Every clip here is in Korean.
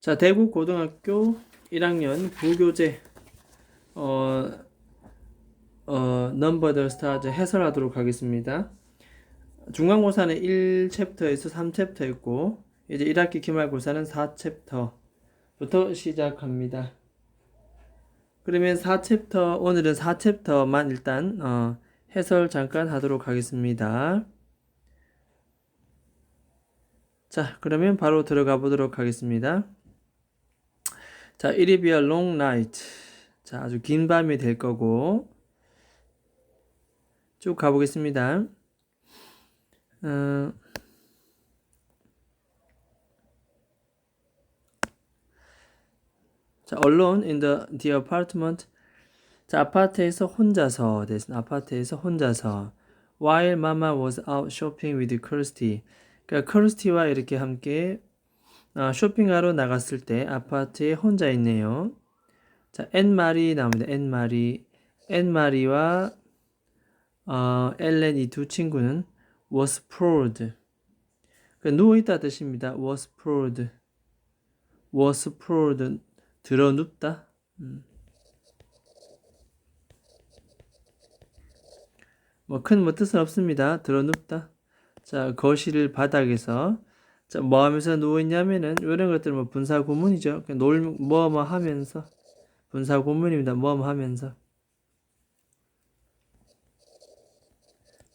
자, 대구 고등학교 1학년 부교재 넘버 더 스타즈 해설하도록 하겠습니다. 중간고사는 1챕터에서 3챕터 있고 이제 1학기 기말고사는 4챕터부터 시작합니다. 그러면 4챕터 오늘은 4챕터만 일단 해설 잠깐 하도록 하겠습니다. 자, 그러면 바로 들어가 보도록 하겠습니다. 자, it'll be a long night. 자, 아주 긴 밤이 될 거고 쭉 가보겠습니다. 자, alone in the apartment. 자, 아파트에서 혼자서 됐습니다. 아파트에서 혼자서. While Mama was out shopping with Kirsty. 그러니까 크리스티와 이렇게 함께 쇼핑하러 나갔을 때 아파트에 혼자 있네요. 자, 앤마리 나옵니다. 앤마리와 엘렌 이 두 친구는 was sprawled. 그러니까 누워있다 뜻입니다. was sprawled. 드러눕다. 큰 뜻은 없습니다. 드러눕다. 자, 거실 바닥에서 자, 뭐 하면서 누워있냐면은 이런 것들은 분사 구문이죠. 뭐 하면서 분사 구문입니다. 뭐 하면서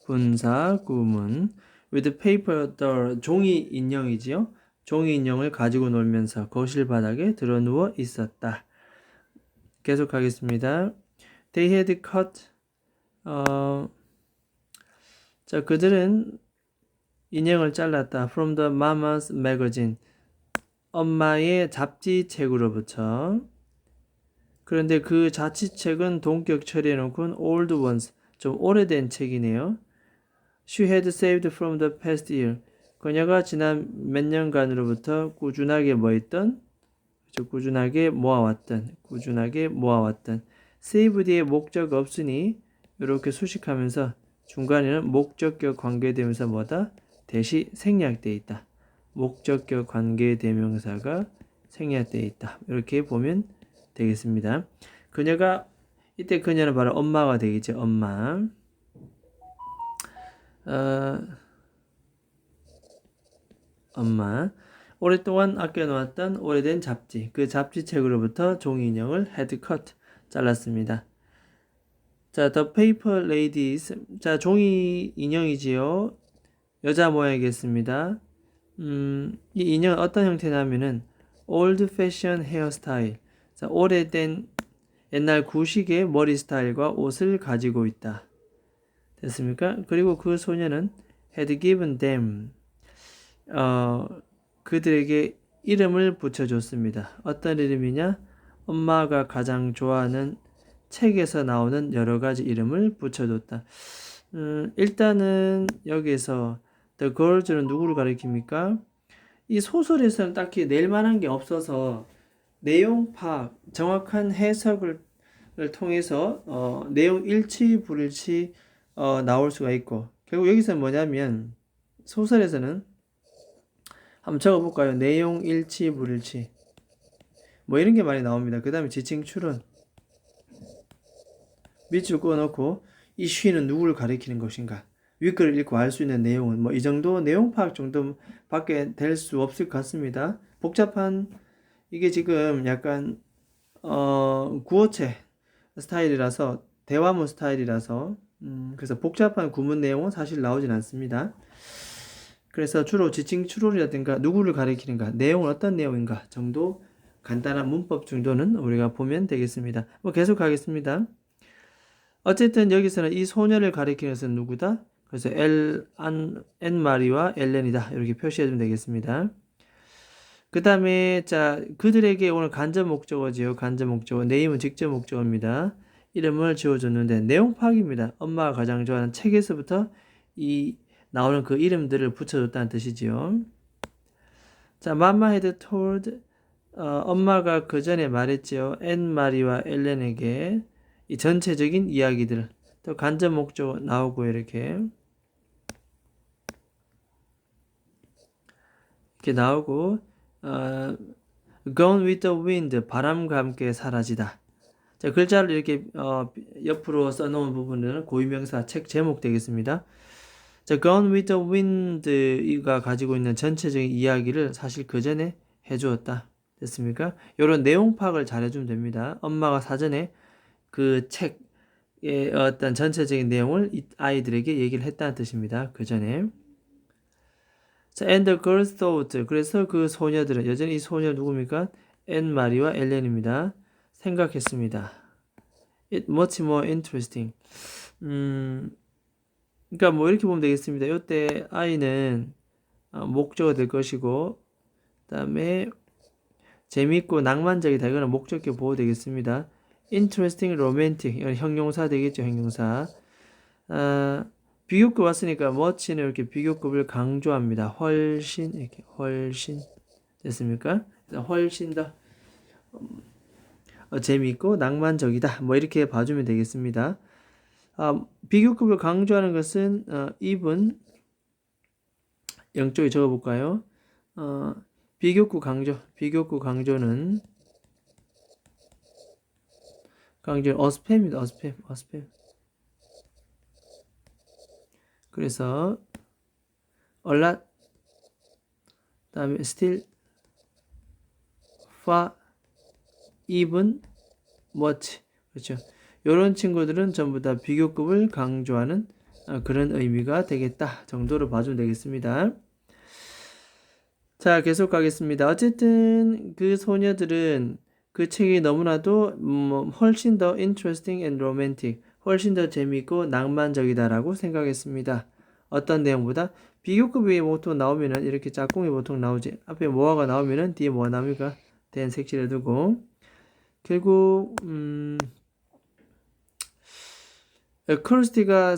분사 구문 with paper doll 종이 인형이지요. 종이 인형을 가지고 놀면서 거실 바닥에 드러누워 있었다. 계속하겠습니다. They had cut 자, 그들은 인형을 잘랐다. From the Mama's magazine. 엄마의 잡지책으로부터. 그런데 그 잡지책은 동격 처리해놓고는 old ones. 좀 오래된 책이네요. She had saved from the past year. 그녀가 지난 몇 년간으로부터 꾸준하게 꾸준하게 모아왔던. save 뒤에 목적 없으니 이렇게 수식하면서 중간에는 목적격 관계대명사 뭐다? 대시 생략되어 있다. 목적격 관계대명사가 생략되어 있다. 이렇게 보면 되겠습니다. 이때 그녀는 바로 엄마가 되겠죠. 엄마. 엄마. 오랫동안 아껴놓았던 오래된 잡지. 그 잡지책으로부터 종이 인형을 head cut. 잘랐습니다. 자, the paper ladies. 자, 종이 인형이지요. 여자 모양이겠습니다. 이 인형은 어떤 형태냐면은 old fashion hairstyle. 자, 오래된 옛날 구식의 머리 스타일과 옷을 가지고 있다. 됐습니까? 그리고 그 소녀는 had given them. 그들에게 이름을 붙여줬습니다. 어떤 이름이냐? 엄마가 가장 좋아하는 책에서 나오는 여러 가지 이름을 붙여줬다. 일단은 여기에서 The Girls는 누구를 가리킵니까? 이 소설에서는 딱히 낼 만한 게 없어서 내용 파악, 정확한 해석을 통해서 내용 일치, 불일치 나올 수가 있고 결국 여기서 뭐냐면 소설에서는 한번 적어볼까요? 내용 일치, 불일치 뭐 이런 게 많이 나옵니다. 그 다음에 지칭 추론 밑줄 그어놓고 이 쉬는 누구를 가리키는 것인가 윗글을 읽고 알 수 있는 내용은 뭐 이 정도 내용 파악 정도밖에 될 수 없을 것 같습니다. 복잡한 이게 지금 약간 구어체 스타일이라서 대화문 스타일이라서 그래서 복잡한 구문 내용은 사실 나오진 않습니다. 그래서 주로 지칭 추론이라든가 누구를 가리키는가 내용은 어떤 내용인가 정도 간단한 문법 정도는 우리가 보면 되겠습니다. 계속 하겠습니다. 어쨌든 여기서는 이 소녀를 가리키는 것은 누구다? 그래서 앤마리와 엘렌이다. 이렇게 표시해주면 되겠습니다. 그 다음에 자 그들에게 오늘 간접 목적어지요. 간접 목적어. 네임은 직접 목적어입니다. 이름을 지어줬는데 내용 파악입니다. 엄마가 가장 좋아하는 책에서부터 이 나오는 그 이름들을 붙여줬다는 뜻이지요. 자, Mama had told 엄마가 그 전에 말했지요. 앤마리와 엘렌에게 이 전체적인 이야기들 또 간접 목적어 나오고 이렇게 나오고 gone with the wind, 바람과 함께 사라지다. 자, 글자를 이렇게 옆으로 써놓은 부분은 고유명사 책 제목 되겠습니다. 자, gone with the wind가 가지고 있는 전체적인 이야기를 사실 그 전에 해주었다. 됐습니까? 이런 내용 파악을 잘 해주면 됩니다. 엄마가 사전에 그 책의 어떤 전체적인 내용을 아이들에게 얘기를 했다는 뜻입니다. 그 전에. 자, and the girls thought. 그래서 그 소녀들은, 여전히 이 소녀 누굽니까? 앤 마리와 엘렌입니다. 생각했습니다. It much more interesting. 그러니까 뭐 이렇게 보면 되겠습니다. 이때 I는 목적어 될 것이고, 그 다음에 재미있고 낭만적이다. 이거는 목적격 보호 되겠습니다. Interesting, romantic. 이건 형용사 되겠죠, 형용사. 비교급 왔으니까 much는 이렇게 비교급을 강조합니다. 훨씬, 이렇게 훨씬. 됐습니까? 훨씬 더 재미있고 낭만적이다. 뭐 이렇게 봐주면 되겠습니다. 비교급을 강조하는 것은 even 영쪽에 적어볼까요? 비교급 강조는 어스팸입니다. 어스팸. 그래서 a lot, 다음에 still, far, even, much. 그렇죠. 이런 친구들은 전부 다 비교급을 강조하는 그런 의미가 되겠다 정도로 봐주면 되겠습니다. 자, 계속 가겠습니다. 어쨌든 그 소녀들은 그 책이 너무나도 훨씬 더 interesting and romantic, 훨씬 더 재미있고 낭만적이다라고 생각했습니다. 어떤 내용보다 비교급이 보통 나오면은 이렇게 짝꿍이 보통 나오지. 앞에 뭐가 나오면은 뒤에 뭐가 나옵니까? 된 색칠해 두고 결국 크리스티가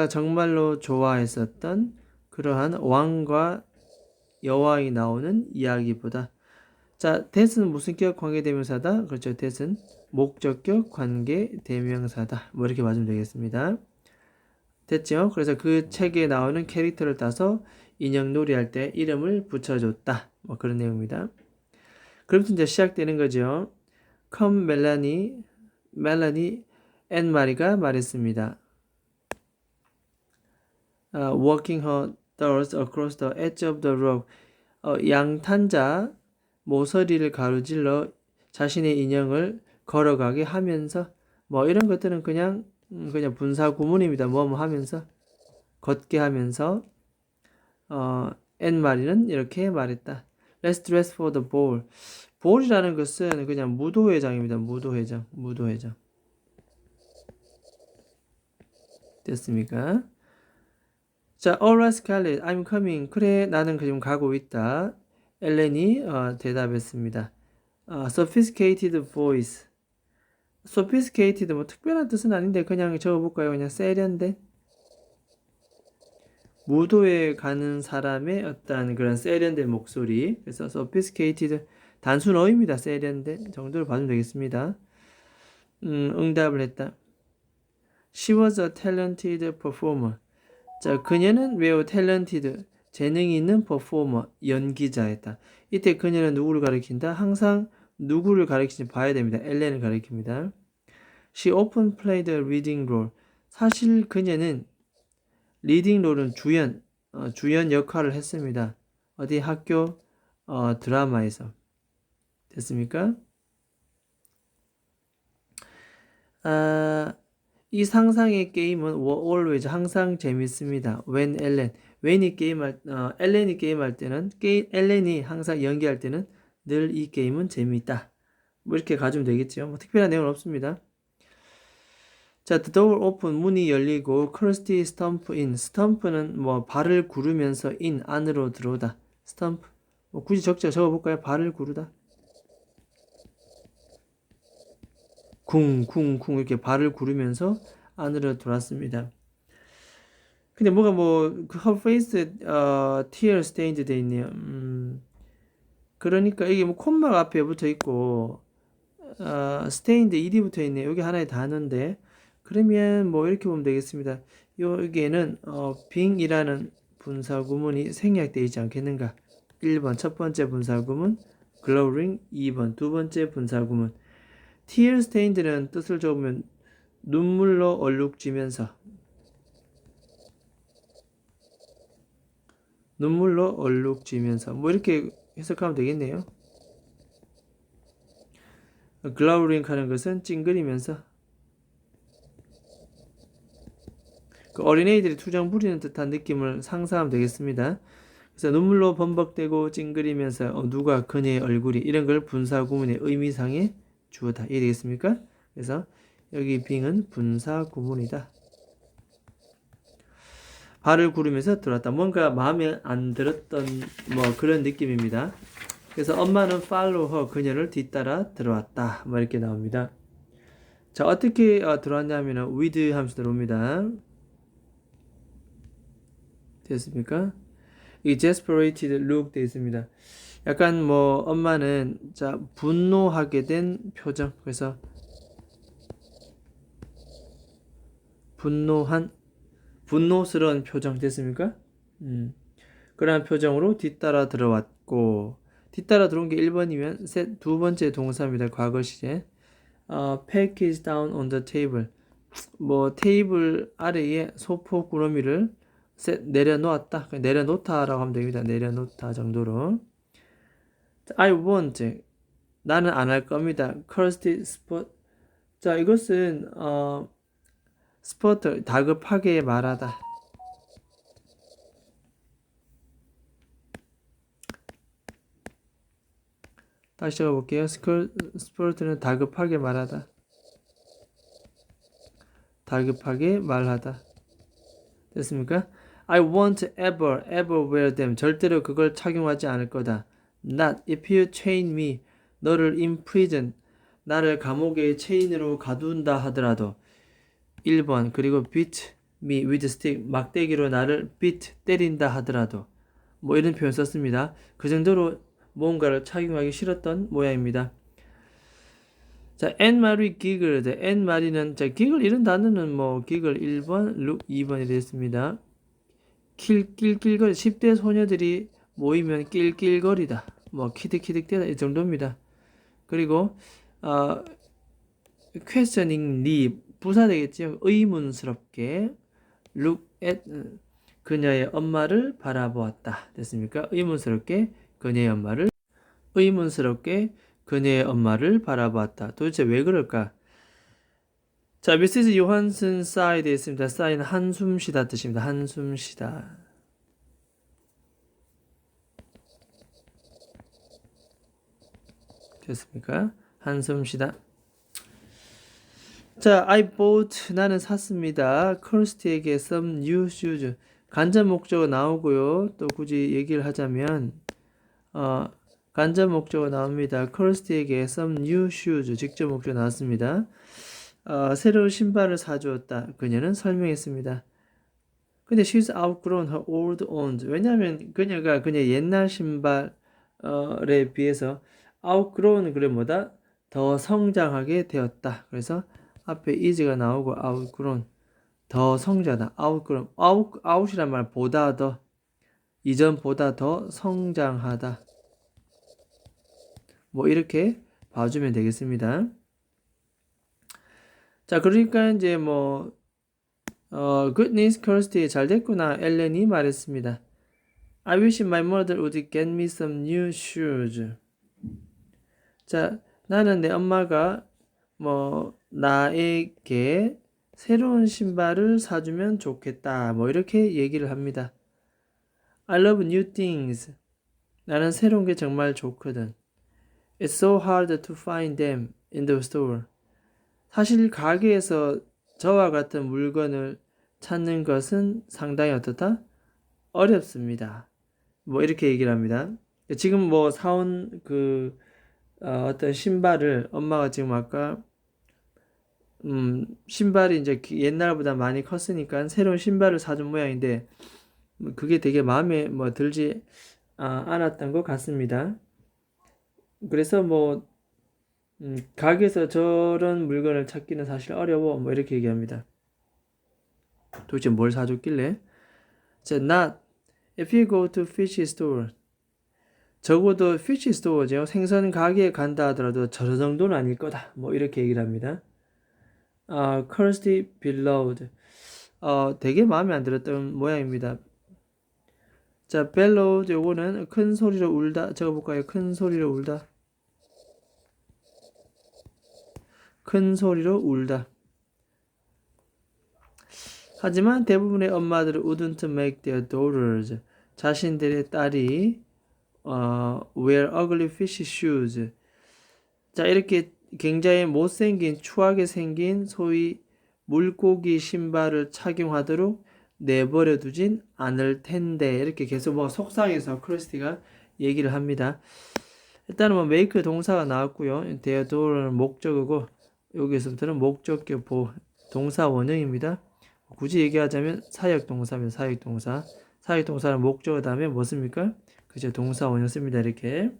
정말로 좋아했었던 그러한 왕과 여왕이 나오는 이야기보다 자, that은 무슨 격 관계대명사다? 그렇죠. that은 목적격 관계대명사다. 뭐 이렇게 맞으면 되겠습니다. 됐죠? 그래서 그 책에 나오는 캐릭터를 따서 인형놀이 할 때 이름을 붙여줬다. 뭐 그런 내용입니다. 그럼부터 이제 시작되는 거죠. Come 멜라니 앤 마리가 말했습니다. Walking her dolls across the edge of the rock. 양탄자 모서리를 가로질러 자신의 인형을 걸어가게 하면서 뭐 이런 것들은 그냥 분사 구문입니다. 뭐뭐 하면서 걷게 하면서 앤 마리는 이렇게 말했다. Let's dress for the ball. ball이라는 것은 그냥 무도회장입니다. 무도회장. 됐습니까? 자, alright, Scarlett, I'm coming. 그래, 나는 지금 가고 있다. 엘렌이 대답했습니다. Sophisticated voice. Sophisticated 뭐 특별한 뜻은 아닌데 그냥 적어볼까요? 그냥 세련된 무도에 가는 사람의 어떤 그런 세련된 목소리. 그래서 sophisticated 단순어입니다. 세련된 정도로 봐주면 되겠습니다. 응답을 했다. She was a talented performer. 자, 그녀는 매우 talented, 재능이 있는 performer, 연기자였다. 이때 그녀는 누구를 가리킨다? 항상 누구를 가리키는지 봐야 됩니다. 엘렌을 가리킵니다. She often played a leading role. 사실 그녀는 리딩 롤은 주연 역할을 했습니다. 어디 학교 드라마에서. 됐습니까? 이 상상의 게임은 always 항상 재밌습니다. When 엘렌이 게임할 때는 엘렌이 항상 연기할 때는 늘 이 게임은 재미있다. 뭐 이렇게 가지면 되겠죠. 뭐 특별한 내용은 없습니다. 자, the door open 문이 열리고 크리스티 stomp in. 스탬프는 뭐 발을 구르면서 in 안으로 들어오다. 스탬프 뭐 굳이 적어볼까요? 발을 구르다. 쿵 이렇게 발을 구르면서 안으로 들어왔습니다. 근데 뭐가 her face tear stained 돼 있네요. 그러니까 이게 뭐 콤마가 앞에 붙어 있고 stained ed이 붙어 있네요. 여기 하나의 단어인데 그러면 뭐 이렇게 보면 되겠습니다. 여기에는 being이라는 분사 구문이 생략되어 있지 않겠는가? 1번 첫 번째 분사 구문 glowering 2번 두 번째 분사구문. tear stained는 뜻을 적으면 눈물로 얼룩지면서 뭐 이렇게 해석하면 되겠네요. glowering 하는 것은 찡그리면서 그 어린애들이 투정 부리는 듯한 느낌을 상상하면 되겠습니다. 그래서 눈물로 범벅대고 찡그리면서 누가 그녀의 얼굴이 이런 걸 분사구문의 의미상에 주어다. 이해되겠습니까? 그래서 여기 빙은 분사구문이다. 발을 구르면서 들어왔다. 뭔가 마음에 안 들었던 뭐 그런 느낌입니다. 그래서 엄마는 follow her 그녀를 뒤따라 들어왔다. 뭐 이렇게 나옵니다. 자, 어떻게 들어왔냐면은 with 하면서 들어옵니다. 됐습니까? 이 desperate look 되어 있습니다. 약간 뭐 엄마는 자 분노하게 된 표정. 그래서 분노스러운 표정 됐습니까? 그러한 표정으로 뒤따라 들어왔고 뒤따라 들어온 게 1번이면 두 번째 동사입니다. 과거 시제. package down on the table. 뭐 테이블 아래에 소포 꾸러미를 내려놓았다. 내려놓다라고 하면 됩니다. 내려놓다 정도로. I won't. 나는 안 할 겁니다. cursed spot. 자, 이것은 스포트 다급하게 말하다. 다시 적어볼게요. 스포트는 다급하게 말하다. 다급하게 말하다. 됐습니까? I won't ever wear them. 절대로 그걸 착용하지 않을 거다. Not if you chain me. 너를 imprison. 나를 감옥의 체인으로 가둔다 하더라도. 1번 그리고 beat me with stick. 막대기로 나를 beat 때린다 하더라도. 뭐 이런 표현 썼습니다. 그 정도로 뭔가를 착용하기 싫었던 모양입니다. 자, Anne-Marie giggled. Anne-Marie는 자, giggle 이런 단어는 뭐 giggle 1번, look 2번이 되겠습니다. 낄낄거리 10대 소녀들이 모이면 낄낄거리다. 뭐 키득키득대다 이 정도입니다. 그리고 questioningly 부사되겠죠. 의문스럽게 look at 그녀의 엄마를 바라보았다. 됐습니까? 의문스럽게 그녀의 엄마를 바라보았다. 도대체 왜 그럴까? 자, 미시즈 요한슨 sigh 되어 있습니다. sigh는 한숨 쉬다 뜻입니다. 한숨 쉬다. 됐습니까? 한숨 쉬다. 자, I bought 나는 샀습니다. 커스티에게 some new shoes. 간접 목적어 나오고요. 또 굳이 얘기를 하자면 간접 목적어 나옵니다. 커스티에게 some new shoes. 직접 목적어 나왔습니다. 새로운 신발을 사주었다. 그녀는 설명했습니다. 근데 she's outgrown her old ones. 왜냐하면 그녀가 그녀의 옛날 신발에 비해서 outgrown 그래 뭐다? 더 성장하게 되었다. 그래서 앞에 is가 나오고 outgrown 더 성장하다. out이란 말 보다 더 이전보다 더 성장하다. 뭐 이렇게 봐주면 되겠습니다. 자, 그러니까 이제 뭐 good news, Kirsty 잘 됐구나. 엘렌이 말했습니다. I wish my mother would get me some new shoes. 자, 나는 내 엄마가 뭐 나에게 새로운 신발을 사주면 좋겠다. 뭐 이렇게 얘기를 합니다. I love new things. 나는 새로운 게 정말 좋거든. It's so hard to find them in the store. 사실 가게에서 저와 같은 물건을 찾는 것은 상당히 어떻다? 어렵습니다. 뭐 이렇게 얘기를 합니다. 지금 뭐 사온 어떤 신발을 엄마가 지금 아까 신발이 이제 옛날보다 많이 컸으니까 새로운 신발을 사준 모양인데 그게 되게 마음에 뭐 들지 않았던 것 같습니다. 그래서 뭐 가게에서 저런 물건을 찾기는 사실 어려워 뭐 이렇게 얘기합니다. 도대체 뭘 사줬길래? 자, not if you go to fish store. 적어도 fish store죠. 생선 가게에 간다 하더라도 저 정도는 아닐 거다. 뭐 이렇게 얘기를 합니다. Kirsty bellowed. 되게 마음에 안 들었던 모양입니다. 자, bellowed 요거는 큰 소리로 울다. 적어볼까요? 큰 소리로 울다. 큰 소리로 울다. 하지만 대부분의 엄마들은 wouldn't make their daughters 자신들의 딸이 wear ugly fish shoes. 자, 이렇게 굉장히 못생긴 추하게 생긴 소위 물고기 신발을 착용하도록 내버려 두진 않을 텐데 이렇게 계속 뭐 속상해서 크리스티가 얘기를 합니다. 일단은 뭐 make 동사가 나왔고요. their daughter는 목적이고 여기서부터는 목적격 동사 원형입니다. 굳이 얘기하자면 사역동사입니다. 사역동사. 사역동사는 목적어 다음에 뭐습니까? 그죠? 동사 원형 씁니다. 이렇게.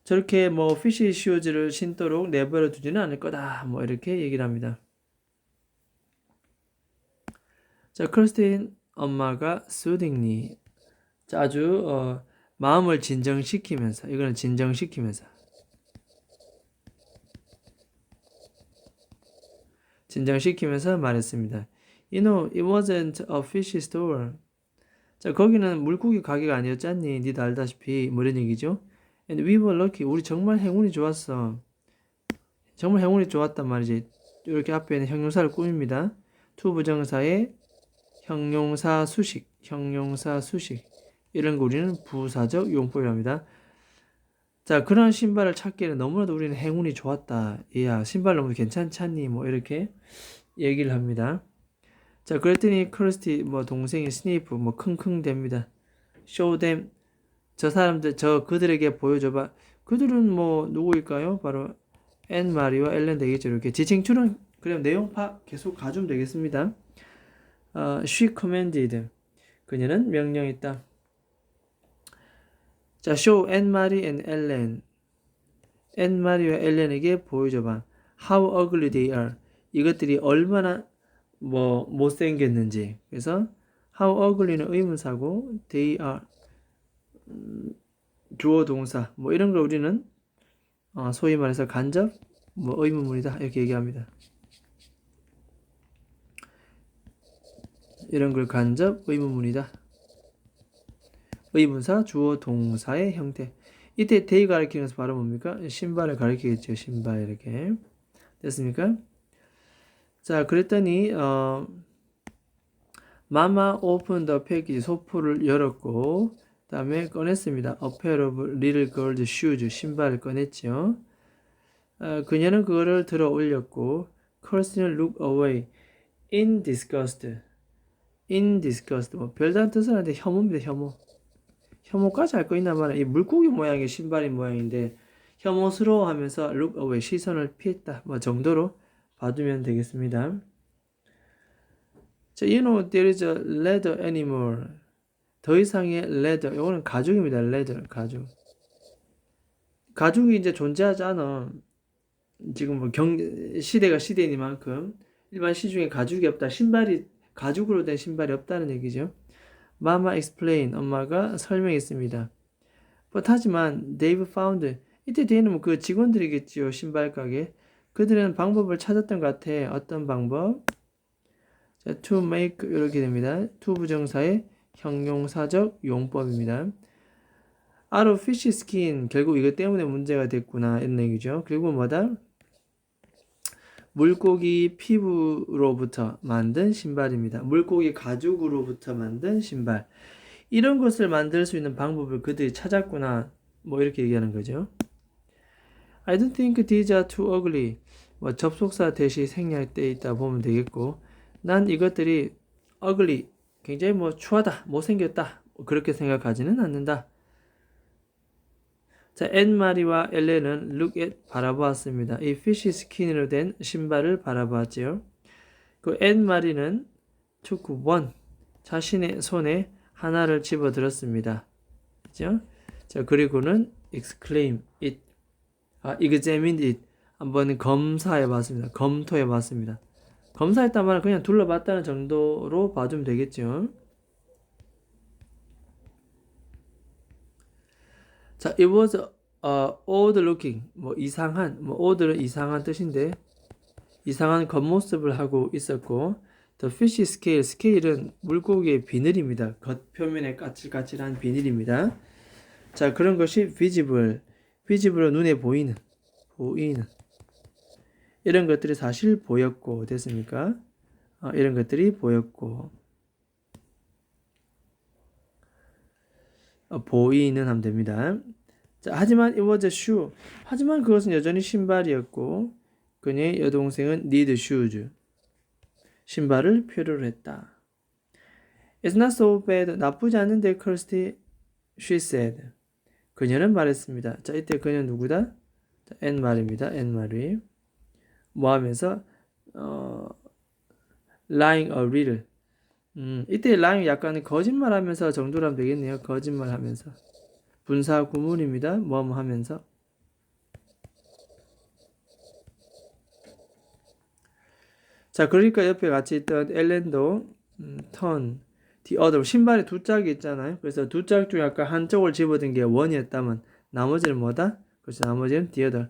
저렇게 뭐 피시 슈즈를 신도록 내버려 두지는 않을 거다. 뭐 이렇게 얘기를 합니다. 자, 크리스틴 엄마가 soothingly. 자, 아주 마음을 진정시키면서 이거는 진정시키면서 말했습니다. You know, it wasn't a fish store. 자, 거기는 물고기 가게가 아니었잖니. 니도 알다시피 뭐 이런 얘기죠. And we were lucky. 우리 정말 행운이 좋았어. 정말 행운이 좋았단 말이지. 이렇게 앞에는 형용사를 꾸밉니다. to 부정사의 형용사 수식. 이런 거 우리는 부사적 용법이랍니다. 자, 그런 신발을 찾기에는 너무나도 우리는 행운이 좋았다. 야, 신발 너무 괜찮지 않니? 뭐 이렇게 얘기를 합니다. 자, 그랬더니 크리스티 뭐 동생이 스네이프 뭐 킁킁댑니다. show them. 그들에게 보여줘봐. 그들은 뭐 누구일까요? 바로 앤 마리와 엘렌 되겠죠. 이렇게 지칭출은 그냥 내용 계속 가주면 되겠습니다. She commanded. 그녀는 명령했다. 자, show 앤 마리 and 엘렌. 앤 마리와 엘렌에게 보여줘봐. How ugly they are. 이것들이 얼마나 뭐 못생겼는지. 그래서 how ugly는 의문사고 they are 주어 동사 뭐 이런 걸 우리는 소위 말해서 간접 뭐 의문문이다 이렇게 얘기합니다. 이런 걸 간접 의문문이다. 의문사 주어 동사의 형태. 이때 they 가리키는 것은 바로 뭡니까? 신발을 가리키겠죠. 신발 이렇게 됐습니까? 자, 그랬더니 마마 오픈 더 패키지 소포를 열었고 그 다음에 꺼냈습니다. A pair of little girls shoes 신발을 꺼냈죠. 그녀는 그거를 들어 올렸고 Kirsten은 look away in disgust 뭐 별다른 뜻은 아닌데 혐오입니다. 혐오까지 할 거 있나 말이야. 이 물고기 모양의 신발인 모양인데 혐오스러워하면서 look away 시선을 피했다 뭐 정도로 봐두면 되겠습니다. 자, you know there is a leather animal. 더 이상의 leather. 이거는 가죽입니다. leather 가죽. 가죽이 이제 존재하지 않아. 지금 뭐 시대가 시대이니만큼 일반 시중에 가죽이 없다. 가죽으로 된 신발이 없다는 얘기죠. Mama explain. 엄마가 설명했습니다. But 하지만 they've found. 이때 뒤에는 뭐 그 직원들이겠지요. 신발 가게. 그들은 방법을 찾았던 것 같아. 어떤 방법? 자, to make 이렇게 됩니다. to 부정사의 형용사적 용법입니다. out of fish skin 결국 이것 때문에 문제가 됐구나 이런 얘기죠. 그리고 뭐다? 물고기 피부로부터 만든 신발입니다. 물고기 가죽으로부터 만든 신발. 이런 것을 만들 수 있는 방법을 그들이 찾았구나. 뭐 이렇게 얘기하는 거죠. I don't think these are too ugly. 뭐 접속사 대시 생략돼 있다 보면 되겠고 난 이것들이 ugly 굉장히 뭐 추하다 못생겼다 그렇게 생각하지는 않는다. 자, 앤 마리와 엘렌은 look at 바라보았습니다. 이 fish skin으로 된 신발을 바라보았지요. 그 앤 마리는 took one 자신의 손에 하나를 집어들었습니다. 그죠? 자, 그리고는 exclaim it examined it 한번 검사해봤습니다. 검토해봤습니다. 검사했단 말은 그냥 둘러봤다는 정도로 봐주면 되겠죠. 자, it was odd looking. 뭐 이상한, 뭐 odd는 이상한 뜻인데 이상한 겉모습을 하고 있었고 the fish scale, 스케일은 물고기의 비늘입니다. 겉표면에 까칠까칠한 비늘입니다. 자, 그런 것이 visible, visible은 눈에 보이는 이런 것들이 사실 보였고 됐습니까? 이런 것들이 보였고 보이는 하면 됩니다. 자, 하지만 it was a shoe. 하지만 그것은 여전히 신발이었고 그녀의 여동생은 need shoes. 신발을 필요로 했다. It's not so bad. 나쁘지 않은데, Kirsty, she said. 그녀는 말했습니다. 자, 이때 그녀는 누구다? 자, N 말입니다. N 말이. 뭐 하면서, lying a little. 이때 lying 약간 거짓말하면서 정도로 하면 되겠네요. 거짓말하면서. 분사 구문입니다. 뭐 하면서. 자, 그러니까 옆에 같이 있던 엘렌도 turn the other 신발에 두 짝이 있잖아요. 그래서 두 짝 중에 아까 한쪽을 집어든 게 원이었다면 나머지는 뭐다? 그래서 나머지는 the other.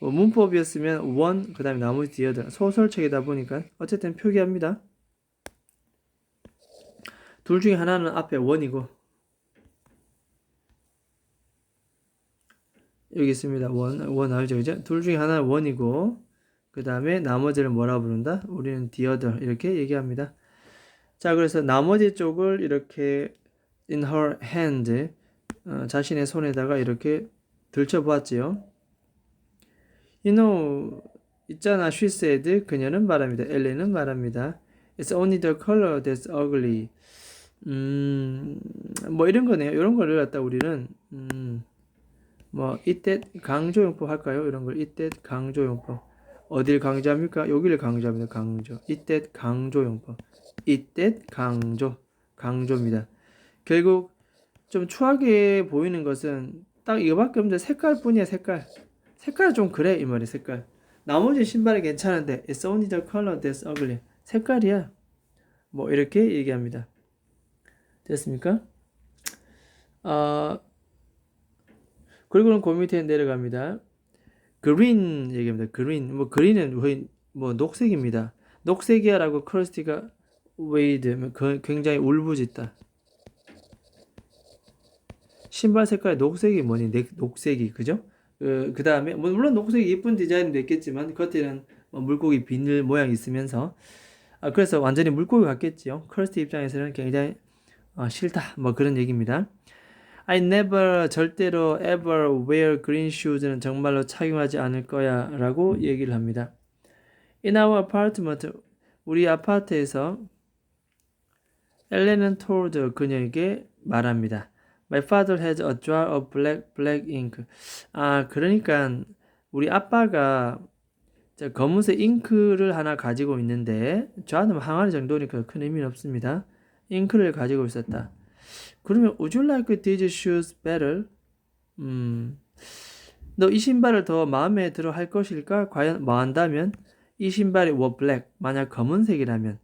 뭐 문법이었으면 one 그다음에 나머지 the other. 소설책이다 보니까 어쨌든 표기합니다. 둘 중에 하나는 앞에 원이고 여기 있습니다. 원 알죠, 그죠? 둘 중에 하나는 원이고 그 다음에 나머지를 뭐라 부른다? 우리는 the other 이렇게 얘기합니다. 자, 그래서 나머지 쪽을 이렇게 in her hand 자신의 손에다가 이렇게 들춰보았지요. You know, 있잖아, she said. 그녀는 말합니다. 엘렌은 말합니다. It's only the color that's ugly. 뭐 이런 거네요. 이런 걸 갖다 우리는 뭐 이때 강조용법 할까요? 이런 걸 이때 강조용법. 어딜 강조합니까? 여기를 강조합니다. 강조. 이때 강조용법. 이때 강조입니다. 결국 좀 추하게 보이는 것은 딱 이거밖에 없는데 색깔뿐이야. 색깔 좀 그래 이 말이 색깔. 나머지 신발이 괜찮은데 it's only the color that's ugly. 색깔이야. 뭐 이렇게 얘기합니다. 됐습니까? 그리고는 그 밑에 내려갑니다. green 얘기합니다. green 뭐 green은 거의 뭐 녹색입니다. 녹색이야라고 크러스티가 웨이드 굉장히 울부짖다. 신발 색깔 녹색이 뭐니? 녹색이 그죠? 그 다음에 물론 녹색이 예쁜 디자인도 있겠지만 겉에는 물고기 비늘 모양이 있으면서 그래서 완전히 물고기 같겠지요. 크러스티 입장에서는 굉장히 싫다 뭐 그런 얘기입니다. I never 절대로 ever wear green shoes는 정말로 착용하지 않을 거야 라고 얘기를 합니다. In our apartment 우리 아파트에서 엘렌은 told 그녀에게 말합니다. My father has a jar of black ink. 그러니까 우리 아빠가 검은색 잉크를 하나 가지고 있는데 jar는 항아리 정도니까 큰 의미는 없습니다. 잉크를 가지고 있었다. 그러면 would you like these shoes better? 너 이 신발을 더 마음에 들어 할 것일까? 과연 뭐 한다면 이 신발이 were black 만약 검은색이라면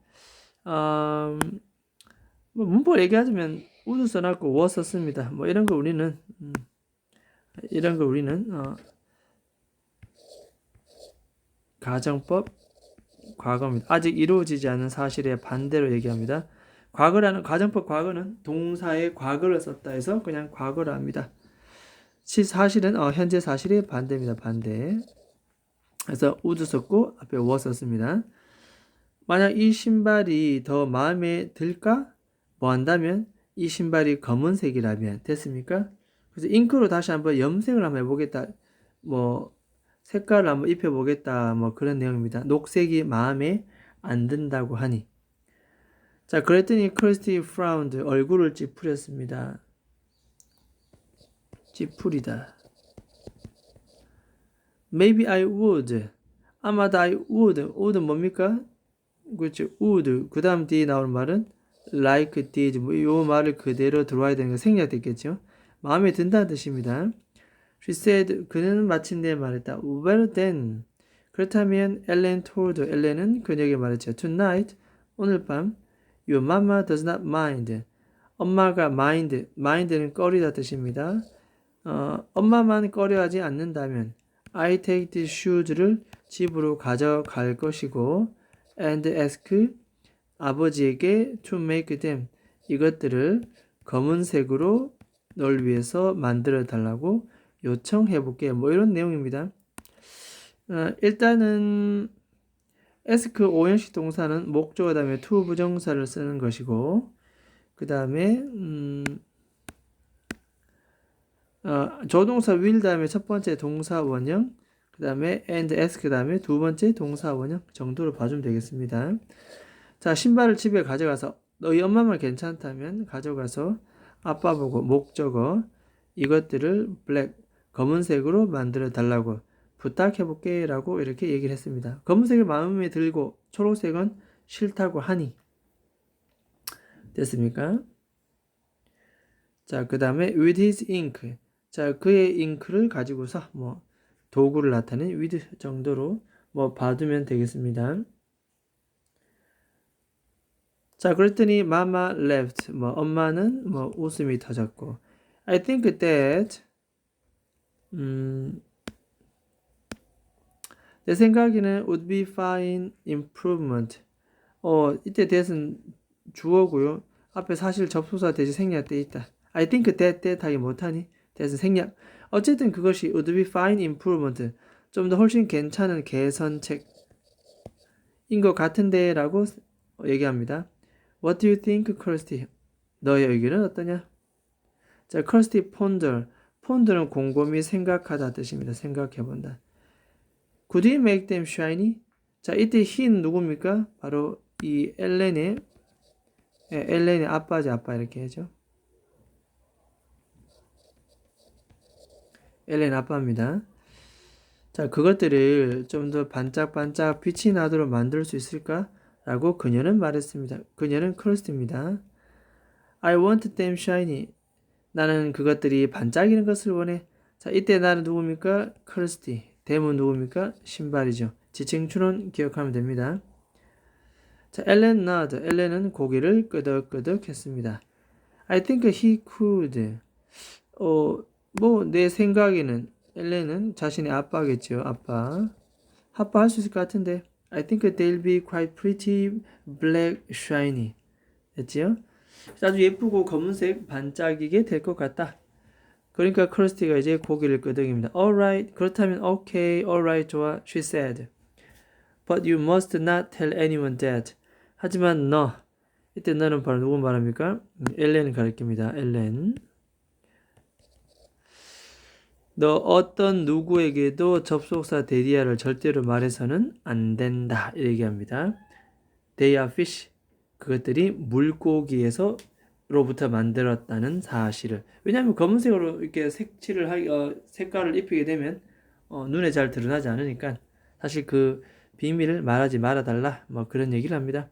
뭐 문법 얘기하자면 would 써놨고 were 썼습니다. 뭐 이런 거 우리는 가정법 과거입니다. 아직 이루어지지 않은 사실의 반대로 얘기합니다. 과거라는 가정법 과거는 동사의 과거를 썼다 해서 그냥 과거를 합니다. 사실은 현재 사실의 반대입니다. 반대. 그래서 would 썼고 앞에 were 썼습니다. 만약 이 신발이 더 마음에 들까? 뭐 한다면 이 신발이 검은색이라면 됐습니까? 그래서 잉크로 다시 한번 염색을 한번 해보겠다. 뭐 색깔을 한번 입혀보겠다. 뭐 그런 내용입니다. 녹색이 마음에 안 든다고 하니. 자, 그랬더니 크리스티 frowned 얼굴을 찌푸렸습니다. 찌푸리다. Maybe I would. 아마도 I would 뭡니까? 그렇죠. would. 그 다음 뒤에 나오는 말은 like did. 이 말을 그대로 들어와야 되는 거 생략됐겠죠. 마음에 든다는 뜻입니다. She said. 그는 마침내 말했다. Well then. 그렇다면 엘렌은 그녀에게 말했죠. Tonight. 오늘 밤. Your mama does not mind. 엄마가 mind는 꺼리다 뜻입니다. 엄마만 꺼려하지 않는다면 I take these shoes를 집으로 가져갈 것이고 and ask 아버지에게 to make them 이것들을 검은색으로 널 위해서 만들어 달라고 요청해 볼게. 뭐 이런 내용입니다. 일단은 ask 오형식 동사는 목적어 다음에 to 부정사를 쓰는 것이고 그 다음에 조동사 will 다음에 첫 번째 동사 원형 그 다음에 and ask 그 다음에 두 번째 동사 원형 정도로 봐주면 되겠습니다. 자, 신발을 집에 가져가서 너희 엄마 말 괜찮다면 가져가서 아빠 보고 목적어 이것들을 블랙 검은색으로 만들어 달라고 부탁해 볼게 라고 이렇게 얘기를 했습니다. 검은색을 마음에 들고 초록색은 싫다고 하니 됐습니까? 자, 그 다음에 with his ink 자, 그의 잉크를 가지고서 뭐 도구를 나타낸 with 정도로 뭐 봐두면 되겠습니다. 자, 그랬더니 mama left 뭐 엄마는 뭐 웃음이 터졌고 I think that 내 생각에는 would be fine improvement 이때 that은 주어고요. 앞에 사실 접속사 대신 생략돼 있다. I think that 하기 못하니 that은 생략. 어쨌든 그것이 would be fine improvement 좀 더 훨씬 괜찮은 개선책인 것 같은데 라고 얘기합니다. What do you think, Kirsty? 너의 의견은 어떠냐? 자, Kirsty ponder. ponder는 곰곰이 생각하다 뜻입니다. 생각해본다. Could we make them shiny? 자, 이때 he는 누굽니까? 바로 이 엘렌의 아빠지, 아빠 이렇게 하죠. 엘렌 아빠입니다. 자, 그것들을 좀 더 반짝반짝 빛이 나도록 만들 수 있을까? 라고 그녀는 말했습니다. 그녀는 크러스티입니다. I want them shiny. 나는 그것들이 반짝이는 것을 원해. 자, 이때 나는 누굽니까? 크러스티. 대문 누굽니까? 신발이죠. 지칭추론 기억하면 됩니다. 자, 엘렌 nod. 엘렌은 고개를 끄덕끄덕 했습니다. I think he could. 내 생각에는 엘렌은 자신의 아빠겠죠. 아빠 할 수 있을 것 같은데 I think they'll be quite pretty black shiny 됐지요? 아주 예쁘고 검은색 반짝이게 될 것 같다. 그러니까 크러스티가 이제 고개를 끄덕입니다. Alright 그렇다면 okay alright 좋아 she said But you must not tell anyone that 하지만 너 이때 너는 바로 누구 말합니까? 엘렌을 가리킵니다. 엘렌 너 어떤 누구에게도 접속사 데리아를 절대로 말해서는 안 된다. 이렇게 얘기합니다. They are fish. 그것들이 물고기에서로부터 만들었다는 사실을. 왜냐하면 검은색으로 이렇게 색깔을 입히게 되면 눈에 잘 드러나지 않으니까 사실 그 비밀을 말하지 말아달라. 뭐 그런 얘기를 합니다.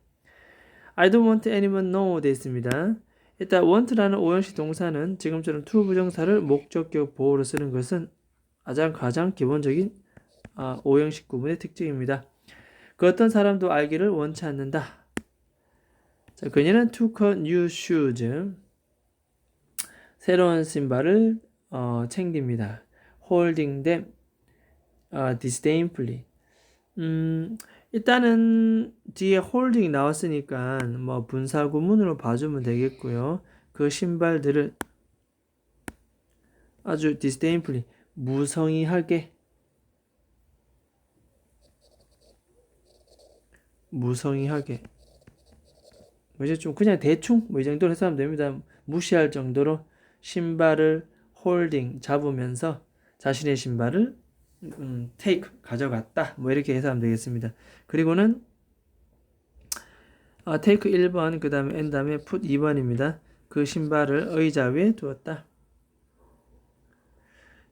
I don't want anyone know 돼 있습니다. 일단 want라는 오형식 동사는 지금처럼 to 부정사를 목적격 보호로 쓰는 것은 가장 기본적인 오형식 구문의 특징입니다. 그 어떤 사람도 알기를 원치 않는다. 자, 그녀는 took a new shoes. 새로운 신발을 챙깁니다. holding them disdainfully. 일단은 뒤에 holding 나왔으니까 뭐 분사구문으로 봐주면 되겠고요. 그 신발들을 아주 disdainfully 무성의하게 이제 좀 그냥 대충 뭐 이 정도로 해서 하면 됩니다. 무시할 정도로 신발을 holding 잡으면서 자신의 신발을 take 가져갔다. 뭐 이렇게 해석하면 되겠습니다. 그리고는 take 1번 그 다음에 n 다음에 put 2번입니다. 그 신발을 의자 위에 두었다.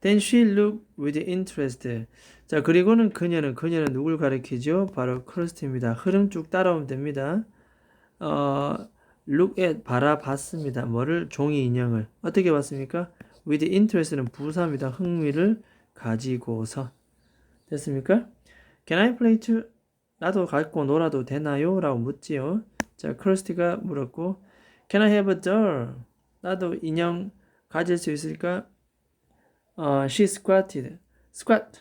Then she looked with interest. 자, 그리고는 그녀는 누굴 가리키죠? 바로 크러스티입니다. 흐름 쭉 따라오면 됩니다. look at 바라봤습니다. 뭐를? 종이 인형을. 어떻게 봤습니까? with interest는 부사입니다. 흥미를 가지고서. 됐습니까? Can I play too? 나도 갖고 놀아도 되나요? 라고 묻지요. 자, 크러스티가 물었고 Can I have a doll? 나도 인형 가질 수 있을까? she squatted. squat.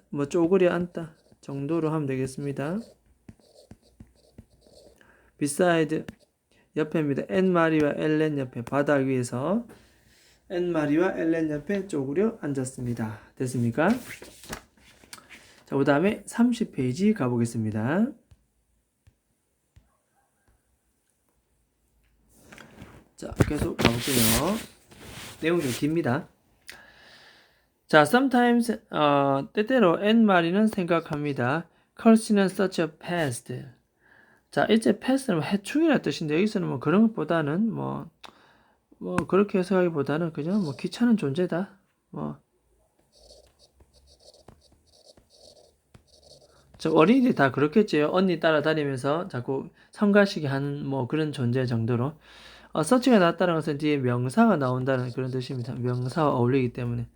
뭐 쪼그려 앉다 정도로 하면 되겠습니다. beside 옆에입니다. 앤마리와 엘렌 옆에 바닥 위에서 앤마리와 엘렌 옆에 쪼그려 앉았습니다. 됐습니까? 자, 그 다음에 30페이지 가보겠습니다. 자, 계속 가볼게요. 내용이 좀 깁니다. 자, sometimes 때때로 앤마리는 생각합니다. 컬씨는 such a pest. 자, 이제 pest는 해충이라는 뜻인데 여기서는 뭐 그런 것보다는 뭐 그렇게 해석하기보다는 그냥 뭐 귀찮은 존재다. 저 어린이들이 다 그렇겠지요. 언니 따라다니면서 자꾸 성가시게 하는 뭐 그런 존재 정도로. 서치가 나왔다는 것은 뒤에 명사가 나온다는 그런 뜻입니다. 명사와 어울리기 때문에.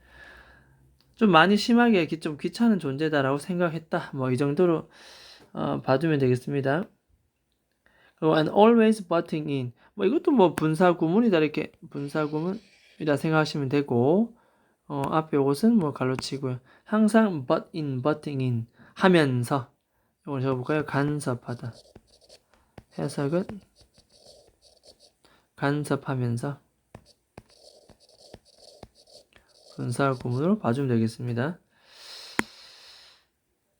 좀 많이 심하게 좀 귀찮은 존재다라고 생각했다. 뭐 이 정도로 봐두면 되겠습니다. 그리고 and always butting in. 뭐 이것도 뭐 분사 구문이다 이렇게 분사 구문이다 생각하시면 되고 앞에 이것은 뭐 갈로치고요. 항상 butting in 하면서 이걸 적어볼까요? 간섭하다. 해석은 간섭하면서 분사 구문으로 봐주면 되겠습니다.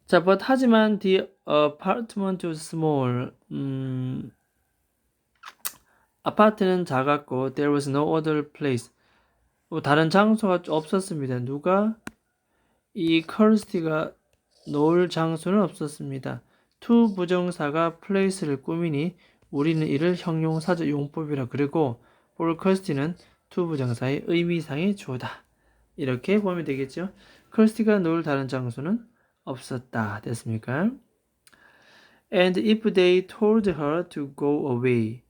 자, but 하지만 the apartment was small. 아파트는 작았고 there was no other place. 다른 장소가 없었습니다. 누가 이 커스티가 놓을 장소는 없었습니다. to 부정사가 place를 꾸미니 우리는 이를 형용사적 용법이라 그리고 for 커스티는 to 부정사의 의미상의 주어다. 이렇게 보면 되겠죠. 커스티가 놓을 다른 장소는 없었다. 됐습니까? And if they told her to go away.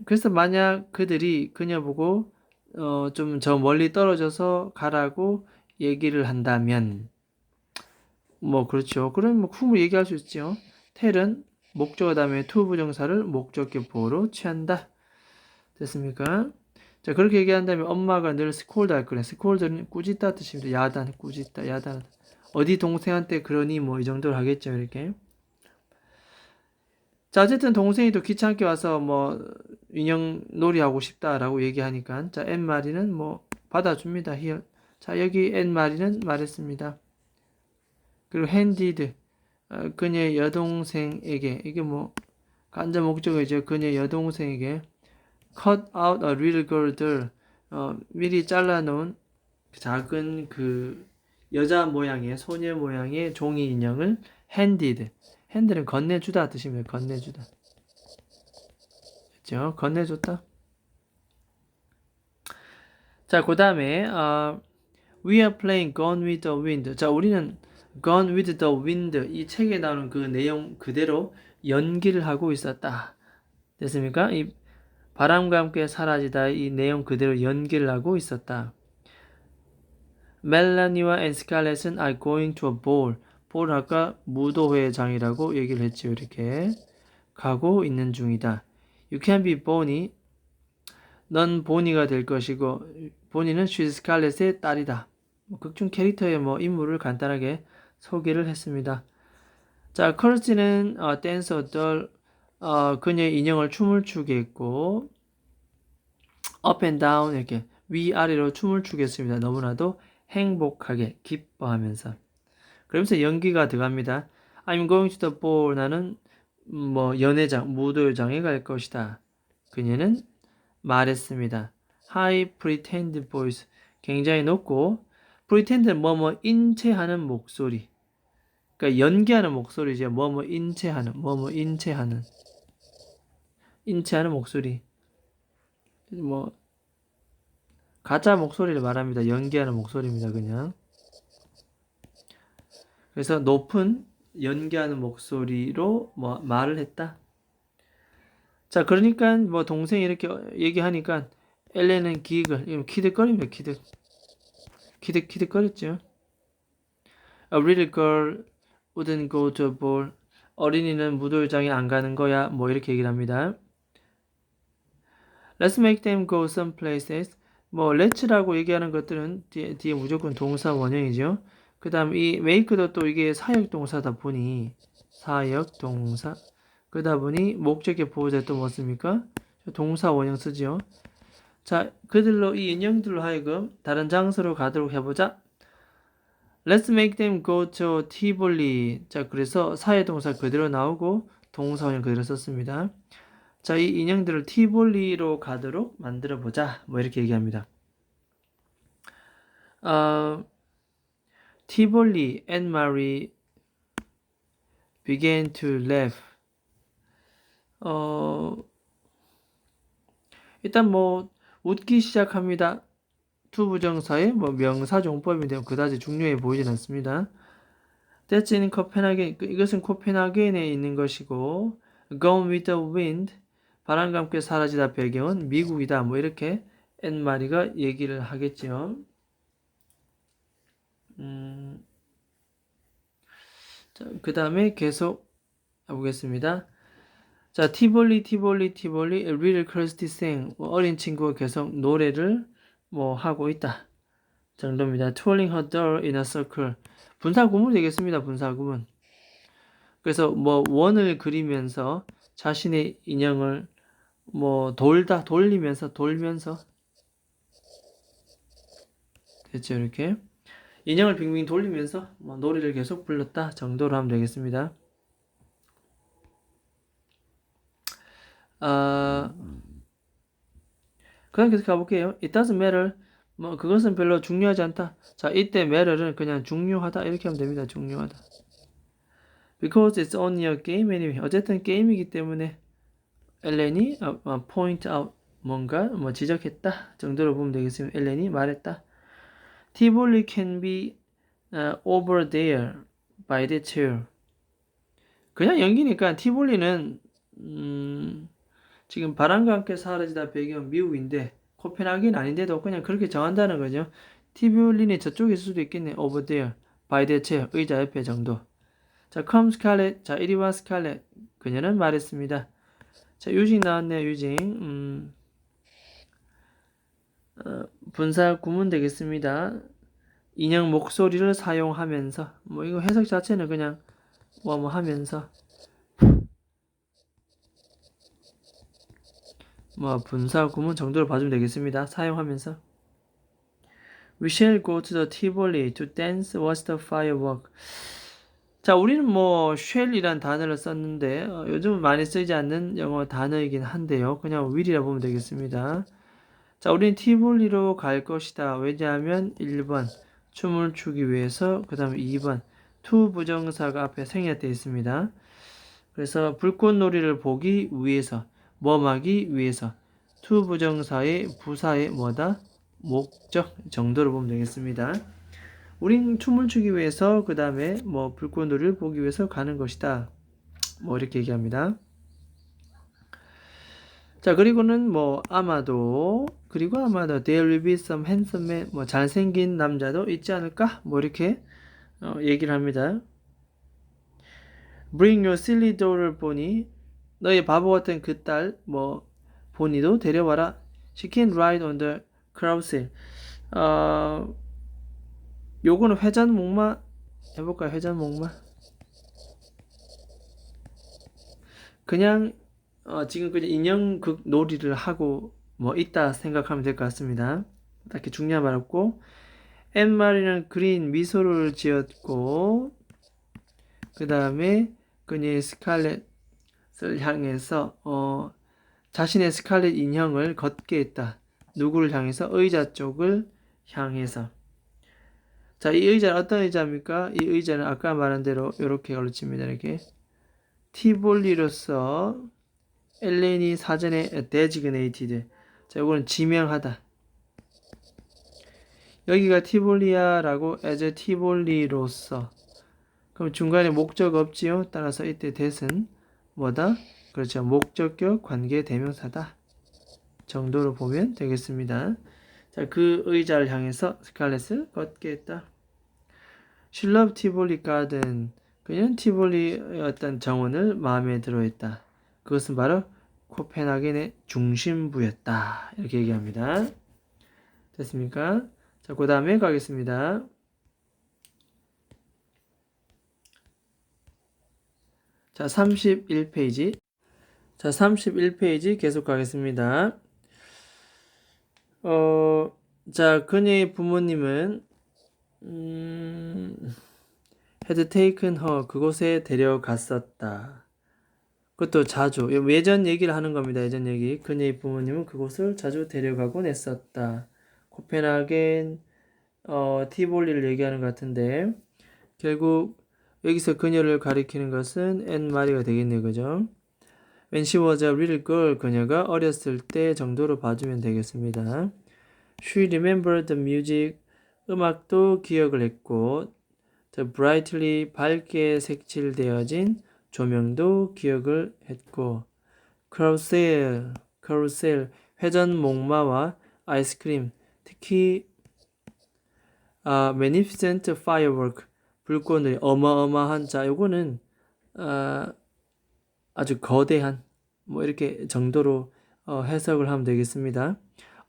그래서 만약 그들이 그녀 보고 좀 저 멀리 떨어져서 가라고 얘기를 한다면 뭐 그렇죠. 그럼 뭐 whom을 얘기할 수 있죠. 텔은 목적어 다음에 to 부정사를 목적격 보호로 취한다. 됐습니까? 자, 그렇게 얘기한다면 엄마가 늘 스콜드 할 거래. 스콜드는 꾸짖다 뜻입니다. 야단, 꾸짖다, 야단. 어디 동생한테 그러니 뭐 이 정도로 하겠죠, 이렇게. 자, 어쨌든 동생이 또 귀찮게 와서 뭐 인형 놀이 하고 싶다라고 얘기하니까 자, 앤마리는 뭐 받아줍니다. here. 자, 여기 앤마리는 말했습니다. 그리고 핸디드 그녀의 여동생에게 이게 뭐 간접 목적어죠. 그녀의 여동생에게 cut out a little girl들 미리 잘라놓은 작은 그 여자 모양의 소녀 모양의 종이 인형을 핸드는 건네주다 뜻입니다. 건네주다. 그렇죠? 건네줬다. 자, 그 다음에 we are playing Gone with the Wind. 자, 우리는 Gone with the Wind 이 책에 나오는 그 내용 그대로 연기를 하고 있었다. 됐습니까? 이 바람과 함께 사라지다 이 내용 그대로 연기를 하고 있었다. 멜라니와 스칼렛은 are going to a ball. 볼 아까 무도회장이라고 얘기를 했죠. 이렇게 가고 있는 중이다. You can be Bonnie. 넌 보니가 될 것이고 보니는 she's 스칼렛의 딸이다. 극중 캐릭터의 뭐 인물을 간단하게 소개를 했습니다. 자, 커스티는 댄서 그녀의 인형을 춤을 추게 했고 up and down 이렇게 위아래로 춤을 추겠습니다. 너무나도 행복하게 기뻐하면서 그러면서 연기가 들어갑니다. I'm going to the ball. 나는 뭐 연회장, 무도회장에 갈 것이다. 그녀는 말했습니다. High pretend voice. 굉장히 높고 pretend는 뭐뭐 인체하는 목소리. 그러니까 연기하는 목소리죠. 뭐뭐 인체하는 목소리. 뭐 가짜 목소리를 말합니다. 연기하는 목소리입니다. 그냥. 그래서 높은 연기하는 목소리로 뭐 말을 했다. 자, 그러니까 뭐 동생이 이렇게 얘기하니까 엘렌은 키득거립니다. 키득거렸죠. A little girl wouldn't go to a ball. 어린이는 무도회장에 안 가는 거야. 뭐 이렇게 얘기를 합니다. Let's make them go some places. 뭐 let's라고 얘기하는 것들은 뒤에 무조건 동사 원형이죠. 그 다음 이 make도 또 이게 사역 동사다 보니 사역 동사 그러다 보니 목적의 보호자 또 뭐습니까? 동사 원형 쓰죠. 자, 그들로 이 인형들로 하여금 다른 장소로 가도록 해보자. Let's make them go to Tivoli. 자, 그래서 사회 동사 그대로 나오고 동사 원형 그대로 썼습니다. 자, 이 인형들을 티볼리로 가도록 만들어 보자. 뭐 이렇게 얘기합니다. Tivoli and Mary began to laugh. 일단 뭐 웃기 시작합니다. 투부정사의 뭐 명사종법인데요. 그다지 중요해 보이진 않습니다. That's in Copenhagen. 이것은 코펜하겐에 있는 것이고 Gone with the wind. 바람과 함께 사라지다 배경은 미국이다. 뭐 이렇게 앤마리가 얘기를 하겠죠. 자, 그 다음에 계속 해보겠습니다. 자, 티볼리, 리를 크러스티 생. 어린 친구가 계속 노래를 뭐 하고 있다. 정도입니다. Twirling her doll in a circle. 분사구문 되겠습니다. 분사구문. 그래서 뭐 원을 그리면서 자신의 인형을 뭐 돌면서 됐죠. 이렇게 인형을 빙빙 돌리면서 뭐 노래를 계속 불렀다 정도로 하면 되겠습니다. 그럼 계속 가볼게요. It doesn't matter. 뭐 그것은 별로 중요하지 않다. 자, 이때 matter는 그냥 중요하다 이렇게 하면 됩니다. 중요하다. Because it's only a game anyway. 어쨌든 게임이기 때문에 엘렌이 point out 뭔가 뭐 지적했다 정도로 보면 되겠습니다. 엘렌이 말했다. Tivoli can be over there by the chair. 그냥 연기니까 티볼리는 지금 바람과 함께 사라지다 배경 미국인데 코펜하겐 아닌데도 그냥 그렇게 정한다는 거죠. 티볼리는 저쪽에 있을 수도 있겠네. over there by the chair 의자 옆에 정도. 자, come Scarlett. 자, 이리 와 Scarlett. 그녀는 말했습니다. 자, 유징 나왔네요. 유징. 분사 구문 되겠습니다. 인형 목소리를 사용하면서 뭐 이거 해석 자체는 그냥 뭐 하면서 뭐 분사 구문 정도로 봐주면 되겠습니다. 사용하면서 We shall go to the Tivoli to dance, watch the firework. 자, 우리는 뭐 shall이란 단어를 썼는데 요즘은 많이 쓰지 않는 영어 단어이긴 한데요. 그냥 will이라 보면 되겠습니다. 자, 우리는 티볼리로 갈 것이다. 왜냐하면 1번 춤을 추기 위해서, 그 다음에 2번 to 부정사가 앞에 생략되어 있습니다. 그래서 불꽃놀이를 보기 위해서, 뭐하기 위해서 to 부정사의 부사의 뭐다? 목적 정도로 보면 되겠습니다. 우린 춤을 추기 위해서 그 다음에 뭐 불꽃놀이를 보기 위해서 가는 것이다. 뭐 이렇게 얘기합니다. 자, 그리고는 뭐 아마도 there will be some handsome man, 뭐 잘생긴 남자도 있지 않을까? 뭐 이렇게 얘기를 합니다. Bring your silly daughter 보니, 너의 바보 같은 그 딸 뭐 보니도 데려와라. She can ride on the carousel. 요거는 회전목마 해볼까요? 회전목마. 그냥 지금 그냥 인형극 놀이를 하고 뭐 있다 생각하면 될 것 같습니다. 딱히 중요한 말 없고, 앤마리는 그린 미소를 지었고, 그 다음에 그녀의 스칼렛을 향해서 자신의 스칼렛 인형을 걷게 했다. 누구를 향해서? 의자 쪽을 향해서. 자, 이 의자는 어떤 의자입니까? 이 의자는 아까 말한 대로 이렇게 걸쳐집니다. 이렇게 티볼리로서 엘렌이 사전에 designated. 자, 이거는 지명하다. 여기가 티볼리아라고 as 티볼리로서. 그럼 중간에 목적 없지요? 따라서 이때 that은 뭐다? 그렇죠. 목적격 관계 대명사다. 정도로 보면 되겠습니다. 자, 그 의자를 향해서 스칼렛을 걷게 했다. She loved Tivoli Garden. 그녀는 티볼리의 어떤 정원을 마음에 들어했다. 그것은 바로 코펜하겐의 중심부였다. 이렇게 얘기합니다. 됐습니까? 자, 그 다음에 가겠습니다. 자, 31페이지. 자, 31페이지 계속 가겠습니다. 자, 그녀의 부모님은 had taken her 그곳에 데려갔었다. 그것도 자주 예전 얘기를 하는 겁니다. 예전 얘기. 그녀의 부모님은 그곳을 자주 데려가곤 했었다. 코펜하겐 티볼리를 얘기하는 것 같은데 결국 여기서 그녀를 가리키는 것은 앤 마리가 되겠네요. 그죠? When she was a little girl 그녀가 어렸을 때 정도로 봐주면 되겠습니다. She remembered the music 음악도 기억을 했고 the brightly 밝게 색칠되어진 조명도 기억을 했고 carousel 회전 목마와 아이스크림 특히 magnificent firework 불꽃놀이 어마어마한 자 요거는 아주 거대한 뭐 이렇게 정도로 해석을 하면 되겠습니다.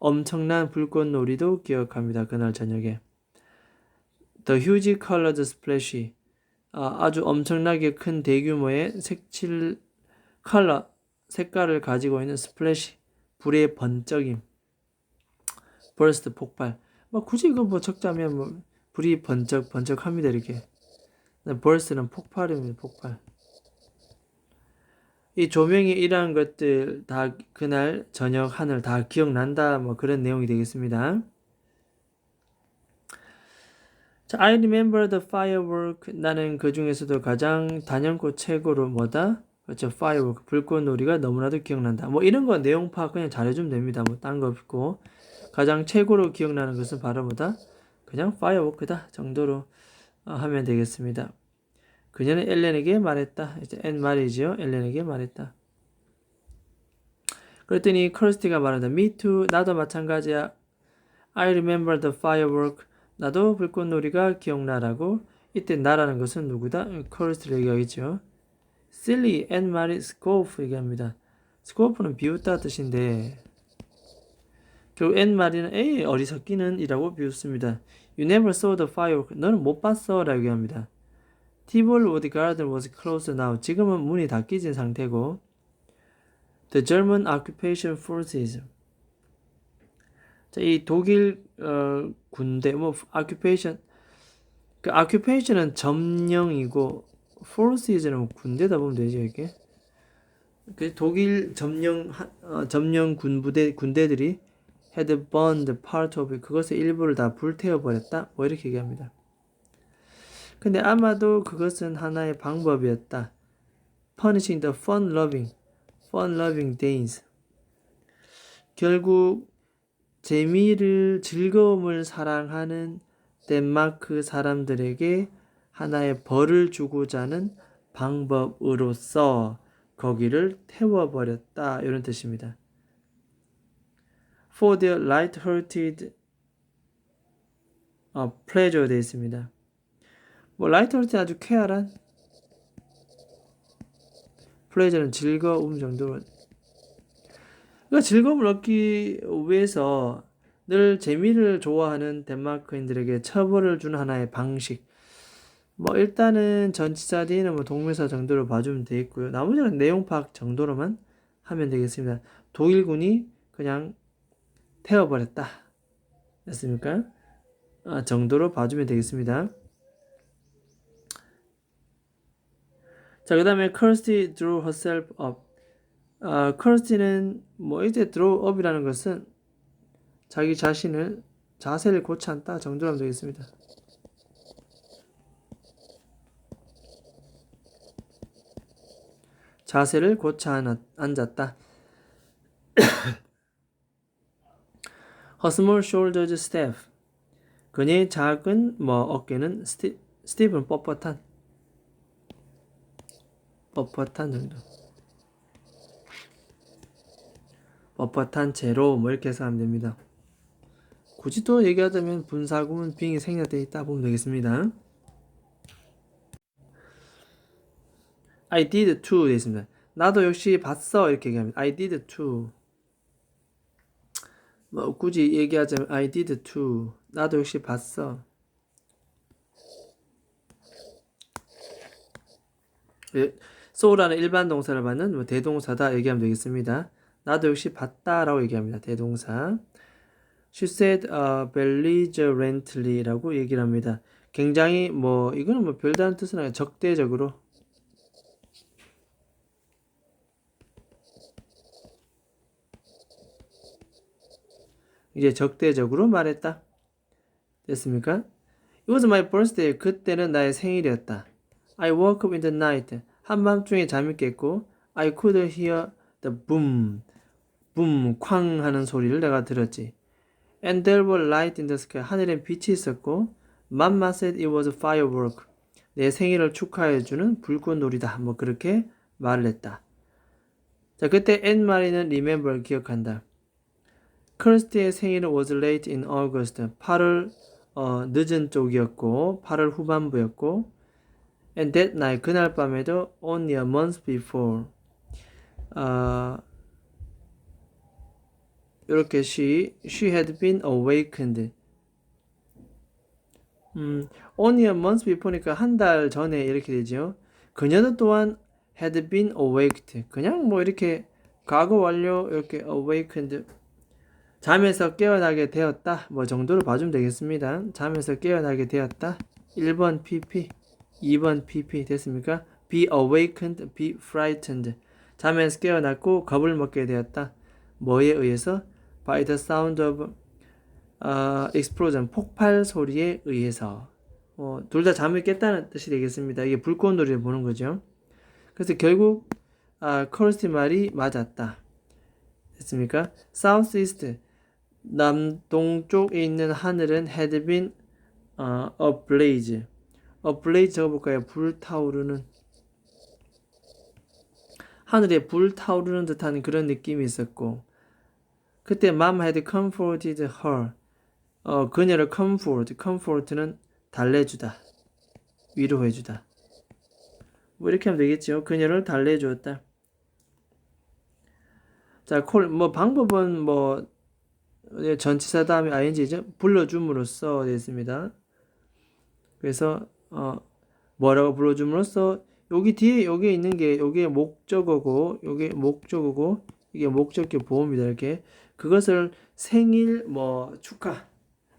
엄청난 불꽃놀이도 기억합니다. 그날 저녁에 The huge colored splash 아주 엄청나게 큰 대규모의 색칠 컬러 색깔을 가지고 있는 스플래시 불의 번쩍임 burst 폭발 뭐 굳이 이거 뭐 적자면 뭐 불이 번쩍합니다 이렇게 burst는 폭발입니다 폭발 이 조명이 이러한 것들 다 그날 저녁 하늘 다 기억난다 뭐 그런 내용이 되겠습니다. 자, I remember the firework 나는 그 중에서도 가장 단연코 최고로 뭐다? 그렇죠. firework 불꽃놀이가 너무나도 기억난다. 뭐 이런 거 내용 파악 그냥 잘해주면 됩니다. 뭐 딴 거 없고 가장 최고로 기억나는 것은 바로 뭐다? 그냥 firework다 정도로 하면 되겠습니다. 그녀는 엘렌에게 말했다. 이제 앤 말이지요. 엘렌에게 말했다. 그랬더니 커스티가 말한다. Me too. 나도 마찬가지야. I remember the firework. 나도 불꽃놀이가 기억나라고. 이때 나라는 것은 누구다? 커스티를 얘기하겠죠. Silly 앤 말이 scoff 얘기합니다. scoff는 비웃다 뜻인데 결국 앤 말이는 에이 어리석기는 이라고 비웃습니다. You never saw the firework. 너는 못 봤어 라고 얘기합니다. Table wood garden was closed now. 지금은 문이 닫히진 상태고 The German occupation forces. 자, 이 독일 군대 뭐 occupation 그 occupation은 점령이고 forces는 군대다 보면 되죠 이게. 그 독일 점령 군대들이 had burned part of it. 그것의 일부를 다 불태워 버렸다. 뭐 이렇게 얘기합니다. 근데 아마도 그것은 하나의 방법이었다. Punishing the fun-loving Danes. 결국 즐거움을 사랑하는 덴마크 사람들에게 하나의 벌을 주고자 하는 방법으로서 거기를 태워버렸다. 이런 뜻입니다. For their light-hearted pleasure 되어 있습니다. 뭐 light-hearted 아주 쾌활한 pleasure는 즐거움 정도로 그러니까 즐거움을 얻기 위해서 늘 재미를 좋아하는 덴마크인들에게 처벌을 주는 하나의 방식. 뭐 일단은 전치사 뒤에는 뭐 동명사 정도로 봐주면 되겠고요. 나머지는 내용 파악 정도로만 하면 되겠습니다. 독일군이 그냥 태워버렸다. 됐습니까? 정도로 봐주면 되겠습니다. 자, 그 다음에 Kirsty drew herself up. 커스티는 뭐 이제 draw up이라는 것은 자기 자세를 고쳐앉다 정도로 하면 되겠습니다. 자세를 고쳐 앉았다. Her small shoulders stiff. 그녀의 작은 어깨는 stiff은 뻣뻣한 정도. 뻣뻣한 채로 뭐 이렇게 해서 하면 됩니다. 굳이 또 얘기하자면 분사구문 빙이 생략되어 있다 보면 되겠습니다. I did too 되어 있습니다. 나도 역시 봤어 이렇게 얘기합니다. I did too. 뭐 굳이 얘기하자면 I did too. 나도 역시 봤어. saw,라는 일반 동사를 받는 뭐 대동사다 얘기하면 되겠습니다. 나도 역시 봤다라고 얘기합니다. 대동사. She said belligerently라고 얘기를 합니다. 굉장히 뭐 이거는 뭐 별다른 뜻은 아니라 적대적으로. 이제 적대적으로 말했다. 됐습니까? It was my birthday. 그때는 나의 생일이었다. I woke up in the night. 한밤중에 잠이 깼고 I could hear the boom. boom, 쾅 하는 소리를 내가 들었지. And there were light in the sky. 하늘엔 빛이 있었고 Mama said it was firework. 내 생일을 축하해주는 불꽃놀이다. 뭐 그렇게 말을 했다. 자, 그때 앤마리는 remember, 기억한다. 크리스티의 생일은 was late in August. 8월 늦은 쪽이었고 8월 후반부였고 and that night, 그날 밤에도 only a month before 이렇게 she had been awakened. only a month before니까 한 달 전에 이렇게 되죠. 그녀도 또한 had been awaked. 그냥 뭐 이렇게 과거 완료 이렇게 awakened. 잠에서 깨어나게 되었다. 뭐 정도로 봐주면 되겠습니다. 잠에서 깨어나게 되었다. 1번 PP, 2번 PP 됐습니까? be awakened, be frightened. 잠에서 깨어났고 겁을 먹게 되었다. 뭐에 의해서? by the sound of explosion, 폭발 소리에 의해서. 둘 다 잠을 깼다는 뜻이 되겠습니다. 이게 불꽃놀이를 보는 거죠. 그래서 결국 커스티 말이 맞았다. 됐습니까? southeast, 남동쪽에 있는 하늘은 had been ablaze. ablaze 적어볼까요? 불타오르는. 하늘에 불타오르는 듯한 그런 느낌이 있었고 그때 mom had comforted her. 그녀를 comfort는 달래주다, 위로해주다. 뭐 이렇게 하면 되겠죠. 그녀를 달래주었다. 자, 뭐 방법은 뭐 전치사 다음에 ing죠. 불러줌으로써 됐습니다. 그래서 뭐라고 불러줌으로써 여기 뒤에 여기 있는 게 여기에 목적어고 여기 목적어고 이게 목적격 보호입니다. 이렇게 그것을 생일 뭐 축하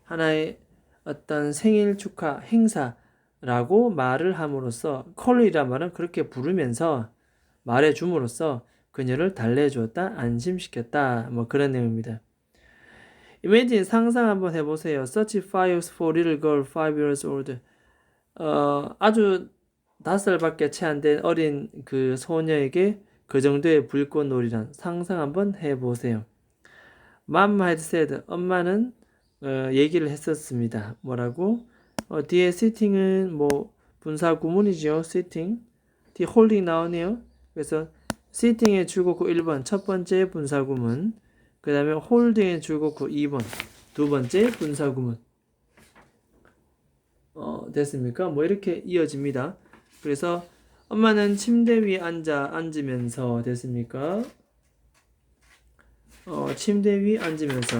하나의 어떤 생일 축하 행사라고 말을 함으로써 콜이란 말은 그렇게 부르면서 말해줌으로써 그녀를 달래주었다, 안심시켰다, 뭐 그런 내용입니다. Imagine, 상상 한번 해보세요. Search files for little girl 5 years old. 아주 5살밖에 채 안 된 어린 그 소녀에게 그 정도의 불꽃놀이란 상상 한번 해보세요. Mom had said, 엄마는 얘기를 했었습니다. 뭐라고? 뒤에 sitting은 뭐 분사 구문이죠. sitting. 뒤에 holding 나오네요. 그래서 sitting의 주격구 1번 첫 번째 분사 구문, 그 다음에 holding의 주격구 2번 두 번째 분사 구문. 됐습니까? 뭐 이렇게 이어집니다. 그래서 엄마는 침대 위에 앉으면서 됐습니까? 침대 위에 앉으면서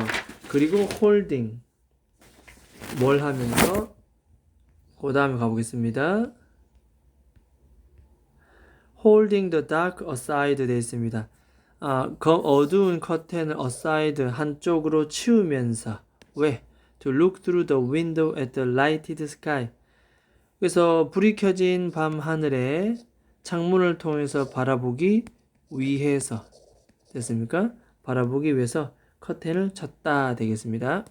그리고 holding 뭘 하면서 그 다음에 가보겠습니다. holding the dark aside 되어 있습니다. 어두운 커튼을 aside 한쪽으로 치우면서 왜? To look through the window at the lighted sky. 그래서 불이 켜진 밤 하늘에 창문을 통해서 바라보기 위해서 됐습니까? 바라보기 위해서 커튼을 쳤다 되겠습니다.